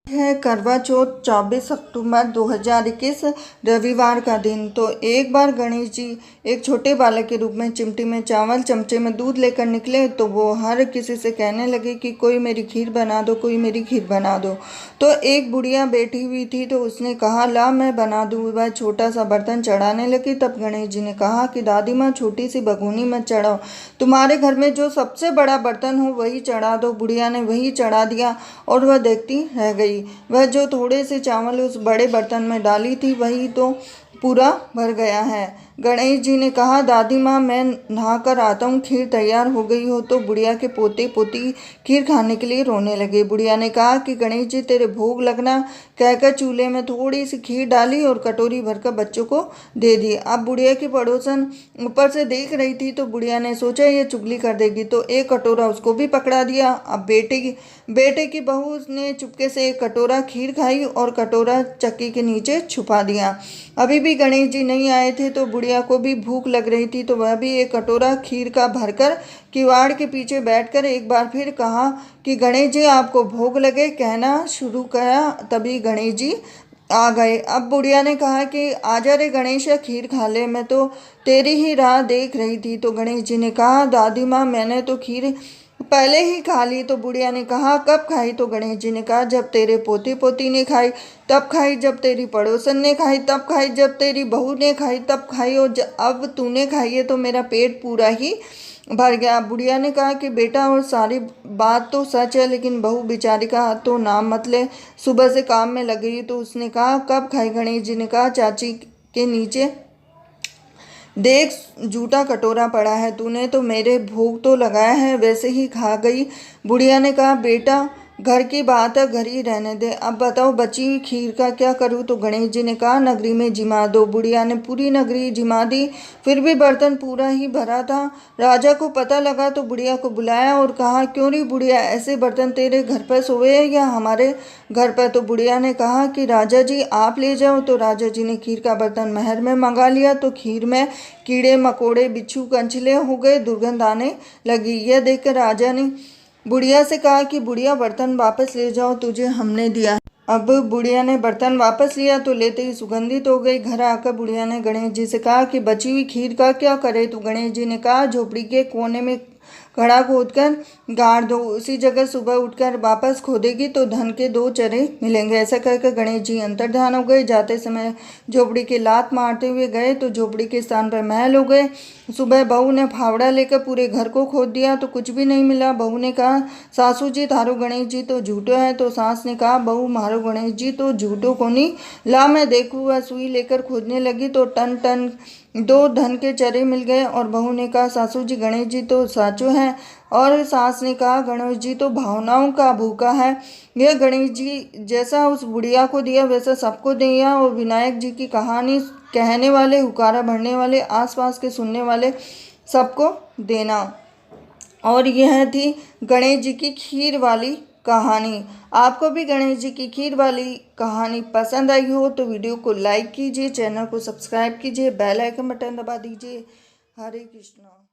है करवा चौथ 24 अक्टूबर 2021 रविवार का दिन। तो एक बार गणेश जी एक छोटे बालक के रूप में चिमटी में चावल चमचे में दूध लेकर निकले। तो वो हर किसी से कहने लगे कि कोई मेरी खीर बना दो, कोई मेरी खीर बना दो। तो एक बुढ़िया बैठी हुई थी तो उसने कहा ला मैं बना दूँ। वह छोटा सा बर्तन चढ़ाने लगी। तब गणेश जी ने कहा कि दादी माँ छोटी सी भगोनी मत चढ़ाओ, तुम्हारे घर में जो सबसे बड़ा बर्तन हो वही चढ़ा दो। बुढ़िया ने वही चढ़ा दिया और वह देखती रह गई। वह जो थोड़े से चावल उस बड़े बर्तन में डाली थी वही तो पूरा भर गया है। गणेश जी ने कहा दादी माँ मैं नहा कर आता हूँ, खीर तैयार हो गई हो। तो बुढ़िया के पोते पोती खीर खाने के लिए रोने लगे। बुढ़िया ने कहा कि गणेश जी तेरे भोग लगना कहकर चूल्हे में थोड़ी सी खीर डाली और कटोरी भरकर बच्चों को दे दी। अब बुढ़िया की पड़ोसन ऊपर से देख रही थी तो बुढ़िया ने सोचा ये चुगली कर देगी, तो एक कटोरा उसको भी पकड़ा दिया। अब बेटे की बहू ने चुपके से एक कटोरा खीर खाई और कटोरा चक्की के नीचे छुपा दिया। अभी भी गणेश जी नहीं आए थे तो बुढ़िया को भी भूख लग रही थी, तो वह भी एक कटोरा खीर का भरकर किवाड़ के पीछे बैठकर एक बार फिर कहा कि गणेश जी आपको भोग लगे। कहना शुरू किया तभी गणेश जी आ गए। अब बुढ़िया ने कहा कि आजा रे गणेश खीर खा ले, मैं तो तेरी ही राह देख रही थी। तो गणेश जी ने कहा दादी माँ मैंने तो खीर पहले ही खा ली। तो बुढ़िया ने कहा कब खाई? तो गणेश जी ने कहा जब तेरे पोते पोती ने खाई तब खाई, जब तेरी पड़ोसन ने खाई तब खाई, जब तेरी बहू ने खाई तब खाई, और अब तूने खाई है तो मेरा पेट पूरा ही भर गया। बुढ़िया ने कहा कि बेटा और सारी बात तो सच है, लेकिन बहू बेचारी का तो नाम मत ले, सुबह से काम में लगी। तो उसने कहा कब खाई? गणेश जी ने कहा चाची के नीचे देख जूठा कटोरा पड़ा है, तूने तो मेरे भोग तो लगाया है वैसे ही खा गई। बुढ़िया ने कहा बेटा घर की बात है घर ही रहने दे, अब बताओ बची हुई खीर का क्या करूँ? तो गणेश जी ने कहा नगरी में जिमा दो। बुढ़िया ने पूरी नगरी जिमा दी, फिर भी बर्तन पूरा ही भरा था। राजा को पता लगा तो बुढ़िया को बुलाया और कहा क्यों री बुढ़िया ऐसे बर्तन तेरे घर पर सोए हैं या हमारे घर पर? तो बुढ़िया ने कहा कि राजा जी आप ले जाओ। तो राजा जी ने खीर का बर्तन महल में मंगा लिया। तो खीर में कीड़े मकोड़े बिच्छू कंचले हो गए, दुर्गंध आने लगी। यह देखकर राजा ने बुढ़िया से कहा कि बुढ़िया बर्तन वापस ले जाओ, तुझे हमने दिया है। अब बुढ़िया ने बर्तन वापस लिया तो लेते ही सुगंधित हो गई। घर आकर बुढ़िया ने गणेश जी से कहा कि बची हुई खीर का क्या करे? तो गणेश जी ने कहा झोपड़ी के कोने में घड़ा खोदकर गाड़ दो, उसी जगह सुबह उठकर वापस खोदेगी तो धन के 2 चरे मिलेंगे। ऐसा कहकर गणेश जी अंतर्धान हो गए। जाते समय झोपड़ी की लात मारते हुए गए तो झोपड़ी के स्थान पर महल हो गए। सुबह बहू ने फावड़ा लेकर पूरे घर को खोद दिया तो कुछ भी नहीं मिला। बहू ने कहा सासू जी थारो गणेश जी तो झूठो है। तो सास ने कहा बहू मारो गणेश जी तो झूठो को नहीं, ला मैं देखूँ। वह सुई लेकर खोदने लगी तो टन टन 2 धन के चरे मिल गए। और बहू ने कहा सासू जी गणेश जी तो साचो है। और सास ने कहा गणेश जी तो भावनाओं का भूखा है। यह गणेश जी जैसा उस बुढ़िया को दिया वैसा सबको दिया। और विनायक जी की कहानी कहने वाले, हुकारा भरने वाले, आसपास के सुनने वाले सबको देना। और यह थी गणेश जी की खीर वाली कहानी। आपको भी गणेश जी की खीर वाली कहानी पसंद आई हो तो वीडियो को लाइक कीजिए, चैनल को सब्सक्राइब कीजिए, बेल आइकन बटन दबा दीजिए। हरे कृष्णा।